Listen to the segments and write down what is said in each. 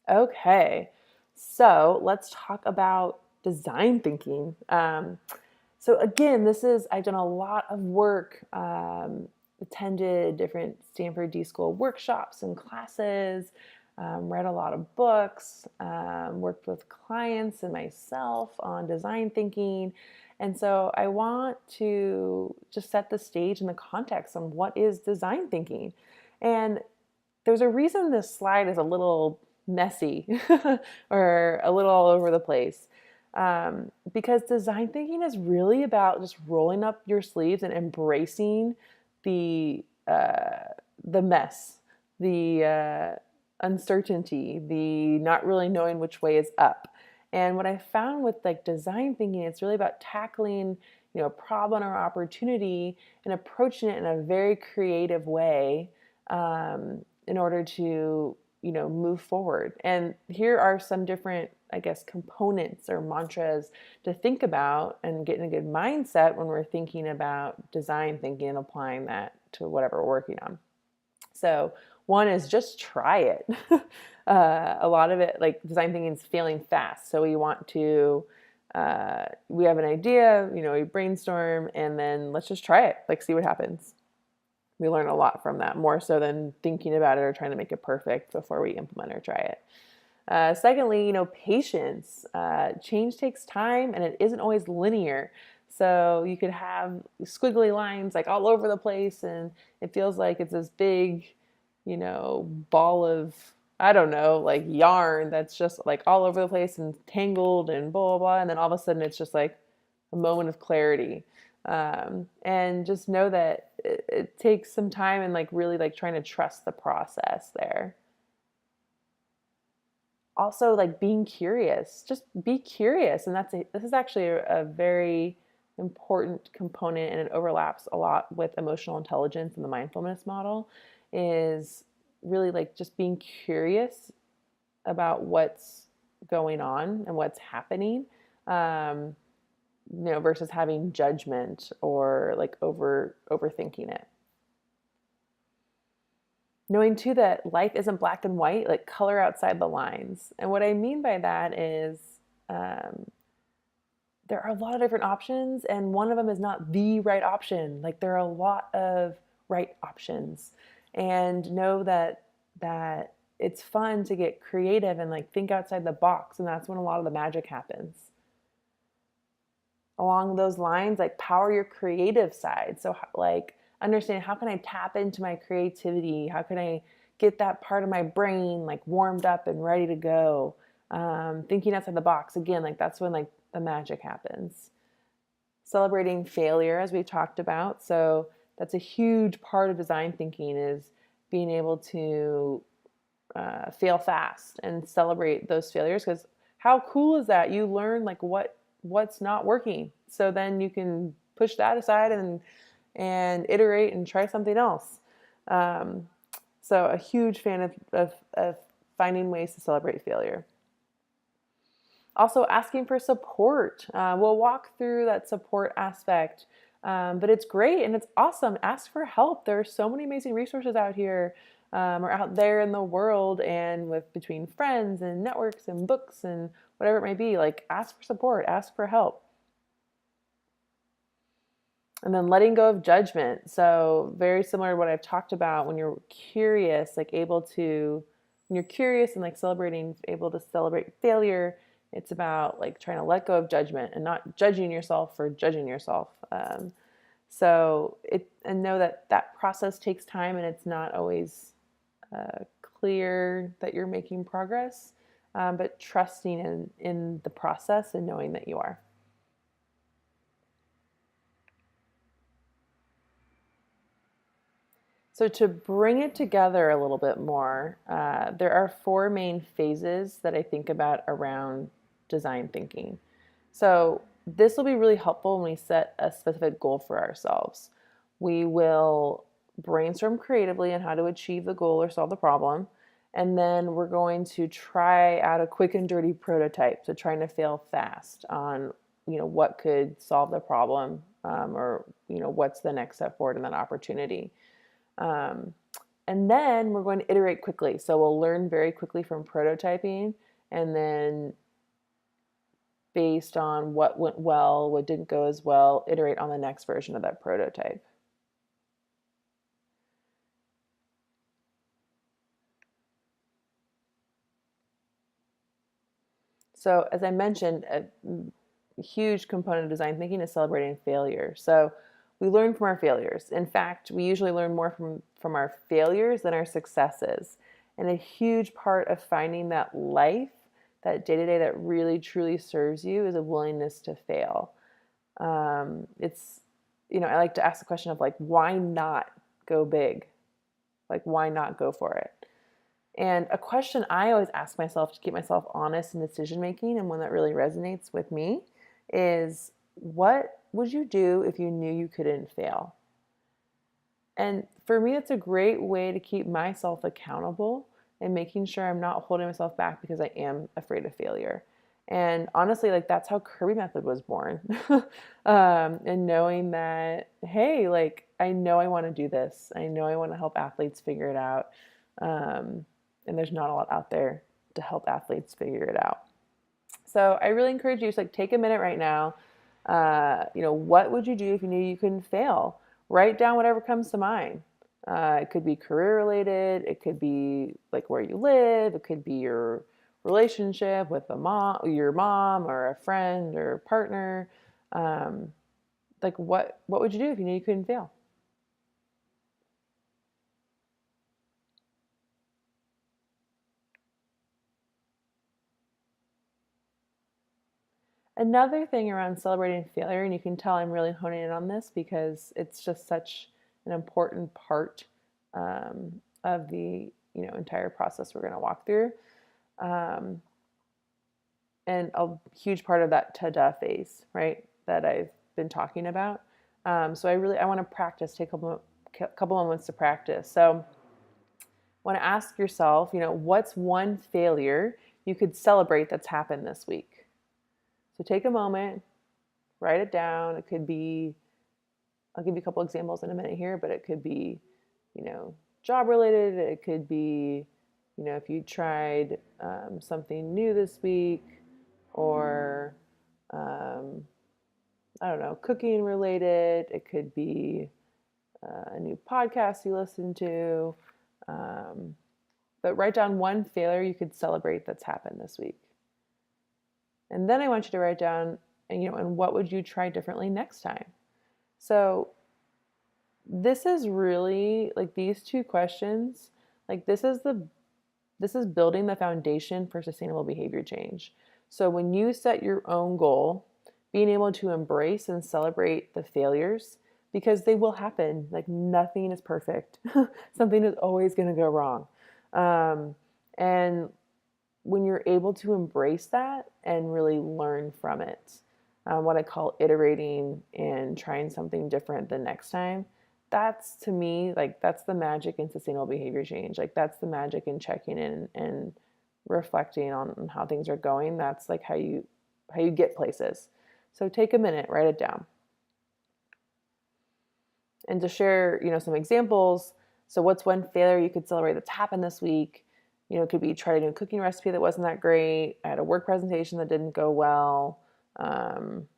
Okay, so let's talk about design thinking. So again, I've done a lot of work, attended different Stanford D School workshops and classes, read a lot of books, worked with clients and myself on design thinking. And so I want to just set the stage and the context on what is design thinking. And there's a reason this slide is a little messy or a little all over the place. Because design thinking is really about just rolling up your sleeves and embracing the the mess, the uncertainty, the not really knowing which way is up. And what I found with like design thinking, it's really about tackling a problem or opportunity and approaching it in a very creative way, in order to move forward. And here are some different, I guess, components or mantras to think about and get in a good mindset when we're thinking about design thinking and applying that to whatever we're working on. So one is just try it. A lot of it, like design thinking, is failing fast. So we have an idea, we brainstorm, and then let's just try it, like see what happens. We learn a lot from that, more so than thinking about it or trying to make it perfect before we implement or try it. Secondly, patience. Change takes time and it isn't always linear. So you could have squiggly lines like all over the place, and it feels like it's this big, ball of, I don't know, like yarn that's just like all over the place and tangled and blah, blah, blah. And then all of a sudden it's just like a moment of clarity. And just know that it takes some time and like really like trying to trust the process there. Also, like being curious, just be curious. And this is actually a very important component, and it overlaps a lot with emotional intelligence and the mindfulness model, is really like just being curious about what's going on and what's happening. Versus having judgment or like overthinking it. Knowing too that life isn't black and white, like color outside the lines. And what I mean by that is, um, there are a lot of different options, and one of them is not the right option. Like there are a lot of right options, and know that it's fun to get creative and like think outside the box, and that's when a lot of the magic happens. Along those lines, like power your creative side. So like understand, how can I tap into my creativity? How can I get that part of my brain like warmed up and ready to go? Thinking outside the box again, like that's when like the magic happens. Celebrating failure, as we talked about. So that's a huge part of design thinking, is being able to fail fast and celebrate those failures, because how cool is that? You learn like what's not working, so then you can push that aside and iterate and try something else. um, so a huge fan of finding ways to celebrate failure. Also asking for support. We'll walk through that support aspect, but it's great and it's awesome. Ask for help. There are so many amazing resources out here, or out there in the world, and with between friends and networks and books and whatever it may be. Like ask for support, ask for help. And then letting go of judgment. So very similar to what I've talked about, when you're curious, like when you're curious and like able to celebrate failure, it's about like trying to let go of judgment and not judging yourself for judging yourself. And know that that process takes time, and it's not always clear that you're making progress, but trusting in the process and knowing that you are. So to bring it together a little bit more, there are four main phases that I think about around design thinking. So this will be really helpful when we set a specific goal for ourselves. We will brainstorm creatively on how to achieve the goal or solve the problem. And then we're going to try out a quick and dirty prototype. So trying to fail fast on, what could solve the problem, or, what's the next step forward in that opportunity. Um, And then we're going to iterate quickly. So we'll learn very quickly from prototyping, and then based on what went well, what didn't go as well, iterate on the next version of that prototype. So as I mentioned, a huge component of design thinking is celebrating failure. So we learn from our failures. In fact, we usually learn more from our failures than our successes. And a huge part of finding that life, that day-to-day that really truly serves you, is a willingness to fail. It's, I like to ask the question of like, why not go big? Like, why not go for it? And a question I always ask myself to keep myself honest in decision making, and one that really resonates with me, is what would you do if you knew you couldn't fail? And for me, it's a great way to keep myself accountable and making sure I'm not holding myself back because I am afraid of failure. And honestly, like that's how Kirby Method was born. And knowing that, hey, like I know I want to do this. I know I want to help athletes figure it out. And there's not a lot out there to help athletes figure it out. So I really encourage you to like take a minute right now. What would you do if you knew you couldn't fail? Write down whatever comes to mind. It could be career related. It could be like where you live. It could be your relationship with your mom, or a friend or partner. Like what would you do if you knew you couldn't fail? Another thing around celebrating failure, and you can tell I'm really honing in on this because it's just such an important part of the entire process we're going to walk through, um, and a huge part of that ta-da phase, right, that I've been talking about. So I want to practice, take a couple moments to practice. So want to ask yourself, what's one failure you could celebrate that's happened this week? So take a moment, write it down. It could be, I'll give you a couple examples in a minute here, but it could be, job related. It could be, if you tried something new this week, or I don't know, cooking related. It could be a new podcast you listen to. But write down one failure you could celebrate that's happened this week. And then I want you to write down, and what would you try differently next time? So this is really like these two questions, like this is building the foundation for sustainable behavior change. So when you set your own goal, being able to embrace and celebrate the failures, because they will happen. Like nothing is perfect. Something is always going to go wrong. And when you're able to embrace that and really learn from it, what I call iterating and trying something different the next time, that's to me, like that's the magic in sustainable behavior change. Like that's the magic in checking in and reflecting on how things are going. That's like how you get places. So take a minute, write it down. And to share, some examples. So what's one failure you could celebrate that's happened this week? It could be try a new cooking recipe that wasn't that great. I had a work presentation that didn't go well. And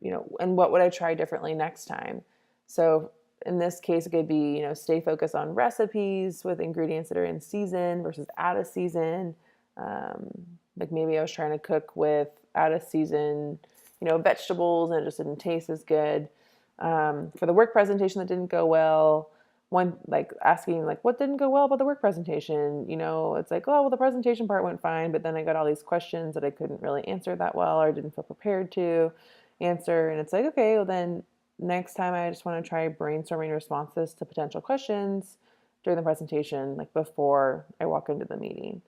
what would I try differently next time? So in this case, it could be, stay focused on recipes with ingredients that are in season versus out of season. Like maybe I was trying to cook with out of season, vegetables, and it just didn't taste as good. For the work presentation that didn't go well, like asking like what didn't go well about the work presentation, it's like, oh well, the presentation part went fine, but then I got all these questions that I couldn't really answer that well, or didn't feel prepared to answer. And it's like, okay, well then next time I just want to try brainstorming responses to potential questions during the presentation, like before I walk into the meeting.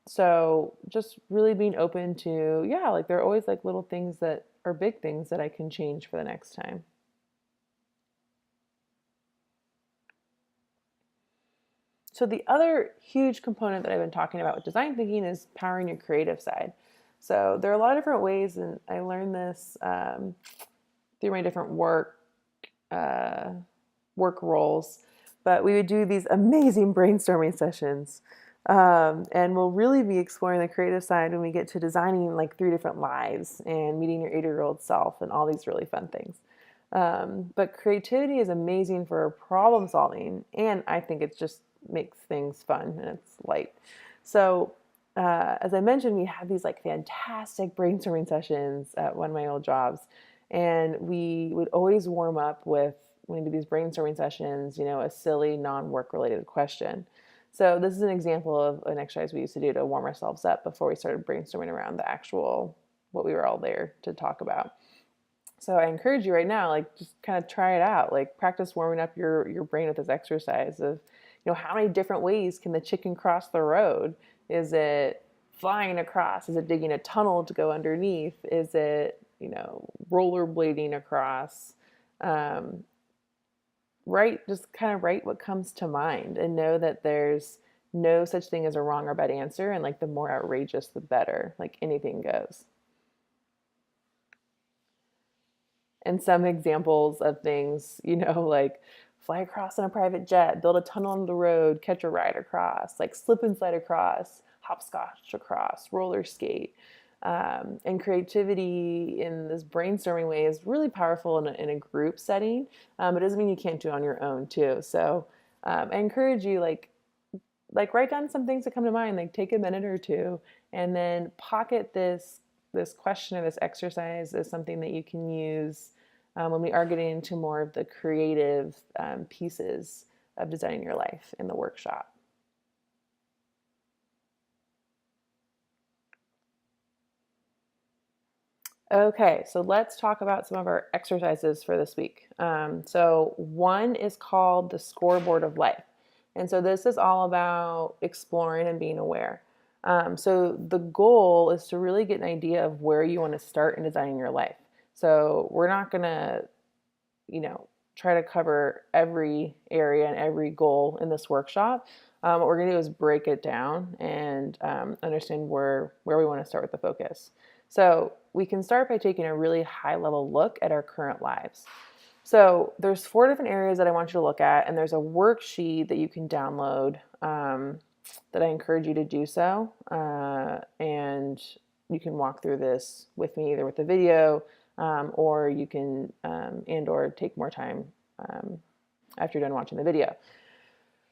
So just really being open to, yeah, like there are always like little things that are big things that I can change for the next time. So the other huge component that I've been talking about with design thinking is powering your creative side. So there are a lot of different ways, and I learned this through my different work roles. But we would do these amazing brainstorming sessions. And we'll really be exploring the creative side when we get to designing like 3 different lives and meeting your 8-year-old self and all these really fun things. But creativity is amazing for problem solving, and I think it just makes things fun and it's light. So, as I mentioned, we had these like fantastic brainstorming sessions at one of my old jobs, and we would always warm up with, when we do these brainstorming sessions, a silly non-work related question. So this is an example of an exercise we used to do to warm ourselves up before we started brainstorming around the actual what we were all there to talk about. So I encourage you right now, like just kind of try it out. Like practice warming up your brain with this exercise of, how many different ways can the chicken cross the road? Is it flying across? Is it digging a tunnel to go underneath? Is it, rollerblading across? Just kind of write what comes to mind and know that there's no such thing as a wrong or bad answer. And like the more outrageous, the better. Like anything goes. And some examples of things, like fly across in a private jet, build a tunnel on the road, catch a ride across, like slip and slide across, hopscotch across, roller skate. And creativity in this brainstorming way is really powerful in a group setting. It doesn't mean you can't do it on your own too. So I encourage you, like write down some things that come to mind, like take a minute or two, and then pocket this question or this exercise as something that you can use when we are getting into more of the creative pieces of designing your life in the workshop. Okay, so let's talk about some of our exercises for this week. So one is called the scoreboard of life. And so this is all about exploring and being aware. So the goal is to really get an idea of where you want to start in designing your life. So we're not going to, try to cover every area and every goal in this workshop. What we're going to do is break it down and understand where we want to start with the focus. So we can start by taking a really high level look at our current lives. So there's 4 different areas that I want you to look at, and there's a worksheet that you can download that I encourage you to do so. And you can walk through this with me, either with the video, or you can or take more time after you're done watching the video.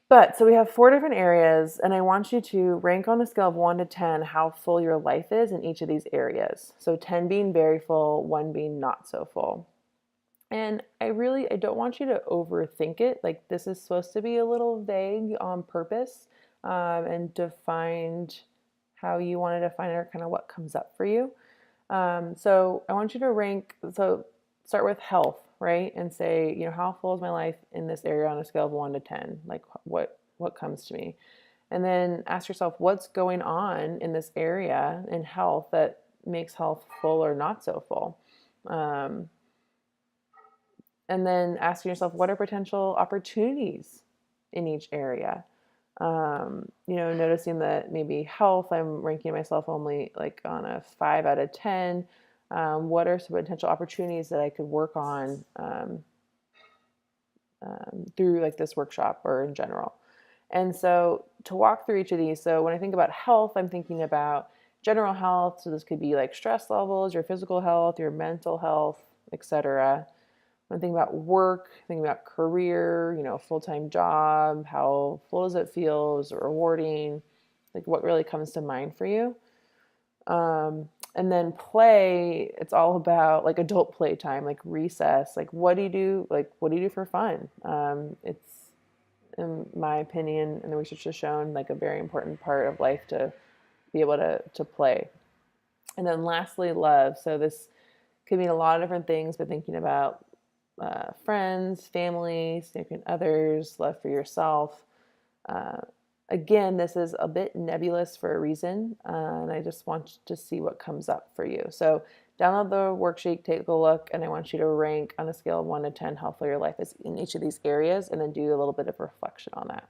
But so we have 4 different areas, and I want you to rank on a scale of 1 to 10 how full your life is in each of these areas. So 10 being very full, 1 being not so full. And I don't want you to overthink it. Like this is supposed to be a little vague on purpose, and to find how you want to define it or kind of what comes up for you. So I want you to rank. So start with health, right? And say, how full is my life in this area on a scale of 1 to 10? Like what comes to me? And then ask yourself, what's going on in this area in health that makes health full or not so full? And then asking yourself, what are potential opportunities in each area? Noticing that maybe health, I'm ranking myself only like on a 5 out of 10. What are some potential opportunities that I could work on through like this workshop or in general? And so to walk through each of these, so when I think about health, I'm thinking about general health. So this could be like stress levels, your physical health, your mental health, etc. When I think about work, thinking about career, full-time job, how full does it feel? Is it rewarding? Like what really comes to mind for you? And then play, it's all about like adult play time, like recess. Like what do you do? Like what do you do for fun? It's, in my opinion, and the research has shown, like a very important part of life to be able to play. And then lastly, love. So this could mean a lot of different things, but thinking about friends, family, significant others, love for yourself. Again, this is a bit nebulous for a reason, and I just want to see what comes up for you. So download the worksheet, take a look, and I want you to rank on a scale of 1 to 10 how full your life is in each of these areas, and then do a little bit of reflection on that.